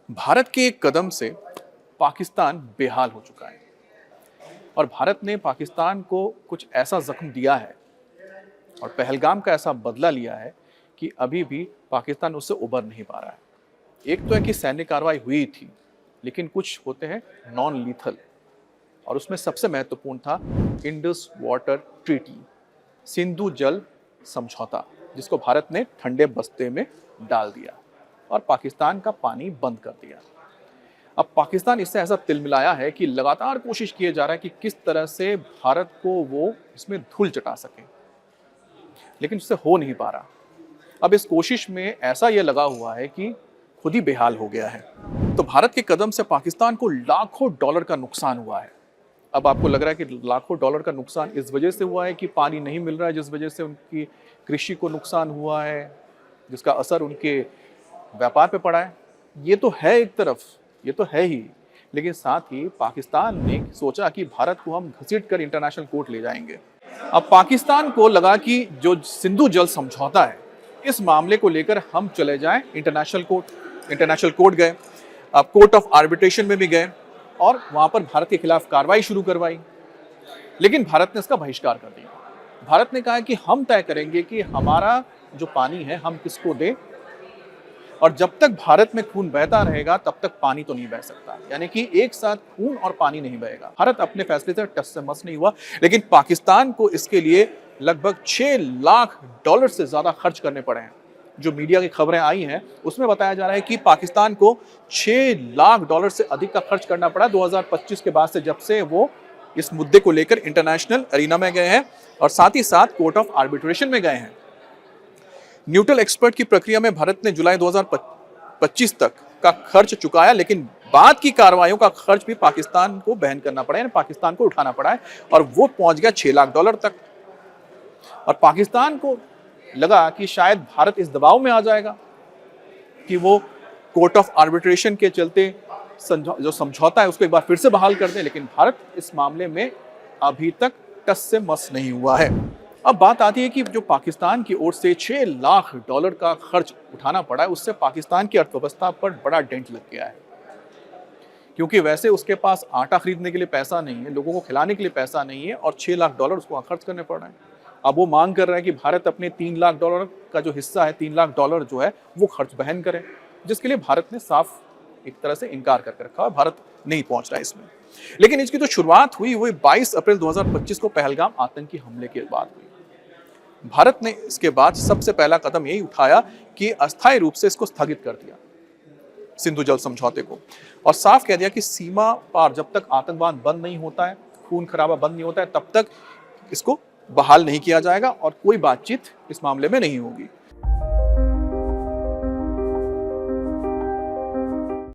भारत के एक कदम से पाकिस्तान बेहाल हो चुका है और भारत ने पाकिस्तान को कुछ ऐसा जख्म दिया है और पहलगाम का ऐसा बदला लिया है कि अभी भी पाकिस्तान उससे उबर नहीं पा रहा है। एक तो है कि सैन्य कार्रवाई हुई थी, लेकिन कुछ होते हैं नॉन लीथल और उसमें सबसे महत्वपूर्ण था इंडस वाटर ट्रीटी, सिंधु जल समझौता, जिसको भारत ने ठंडे बस्ते में डाल दिया और पाकिस्तान का पानी बंद कर दिया। अब पाकिस्तान इससे ऐसा तिलमिलाया है कि लगातार कोशिश किए जा रहा है कि किस तरह से भारत को वो इसमें धूल चटा सके, लेकिन उससे हो नहीं पा रहा। अब इस कोशिश में ऐसा ये लगा हुआ है कि खुद ही बेहाल हो गया है। तो भारत के कदम से पाकिस्तान को लाखों डॉलर का नुकसान हुआ है। अब आपको लग रहा है कि लाखों डॉलर का नुकसान इस वजह से हुआ है कि पानी नहीं मिल रहा है, जिस वजह से उनकी कृषि को नुकसान हुआ है, जिसका असर उनके व्यापार पे पड़ा है। ये तो है एक तरफ, ये तो है ही, लेकिन साथ ही पाकिस्तान ने सोचा कि भारत को हम घसीट कर इंटरनेशनल कोर्ट ले जाएंगे। अब पाकिस्तान को लगा कि जो सिंधु जल समझौता है, इस मामले को लेकर हम चले जाएं इंटरनेशनल कोर्ट। इंटरनेशनल कोर्ट गए, अब कोर्ट ऑफ आर्बिट्रेशन में भी गए और वहां पर भारत के खिलाफ कार्रवाई शुरू करवाई, लेकिन भारत ने इसका बहिष्कार कर दिया। भारत ने कहा कि हम तय करेंगे कि हमारा जो पानी है हम किसको दें, और जब तक भारत में खून बहता रहेगा तब तक पानी तो नहीं बह सकता। यानी कि एक साथ खून और पानी नहीं बहेगा। भारत अपने फैसले से टस से मस नहीं हुआ, लेकिन पाकिस्तान को इसके लिए लगभग 6 लाख डॉलर से ज्यादा खर्च करने पड़े हैं। जो मीडिया की खबरें आई हैं उसमें बताया जा रहा है कि पाकिस्तान को 6 लाख डॉलर से अधिक का खर्च करना पड़ा 2025 के बाद से, जब से वो इस मुद्दे को लेकर इंटरनेशनल अरीना में गए हैं और साथ ही साथ कोर्ट ऑफ आर्बिट्रेशन में गए हैं। न्यूट्रल एक्सपर्ट की प्रक्रिया में भारत ने जुलाई 2025 तक का खर्च चुकाया, लेकिन बाद की कार्रवाइयों का खर्च भी पाकिस्तान को वहन करना पड़ा है, पाकिस्तान को उठाना पड़ा है और वो पहुंच गया 6 लाख डॉलर तक। और पाकिस्तान को लगा कि शायद भारत इस दबाव में आ जाएगा कि वो कोर्ट ऑफ आर्बिट्रेशन के चलते जो समझौता है उसको एक बार फिर से बहाल कर दे, लेकिन भारत इस मामले में अभी तक टस से मस नहीं हुआ है। अब बात आती है कि जो पाकिस्तान की ओर से 6 लाख डॉलर का खर्च उठाना पड़ा है, उससे पाकिस्तान की अर्थव्यवस्था पर बड़ा डेंट लग गया है, क्योंकि वैसे उसके पास आटा खरीदने के लिए पैसा नहीं है, लोगों को खिलाने के लिए पैसा नहीं है और 6 लाख डॉलर उसको खर्च करने पड़ रहे हैं। अब वो मांग कर रहा है कि भारत अपने 3 लाख डॉलर का जो हिस्सा है, 3 लाख डॉलर जो है वो खर्च वहन करे, जिसके लिए भारत ने साफ एक तरह से इनकार करके रखा है। भारत नहीं पहुंच रहा है इसमें। लेकिन इसकी जो शुरुआत हुई वो 22 अप्रैल 2025 को पहलगाम आतंकी हमले के बाद हुई। भारत ने इसके बाद सबसे पहला कदम यही उठाया कि अस्थायी रूप से इसको स्थगित कर दिया, सिंधु जल समझौते को, और साफ कह दिया कि सीमा पार जब तक आतंकवाद बंद नहीं होता है, खून खराबा बंद नहीं होता है, तब तक इसको बहाल नहीं किया जाएगा और कोई बातचीत इस मामले में नहीं होगी।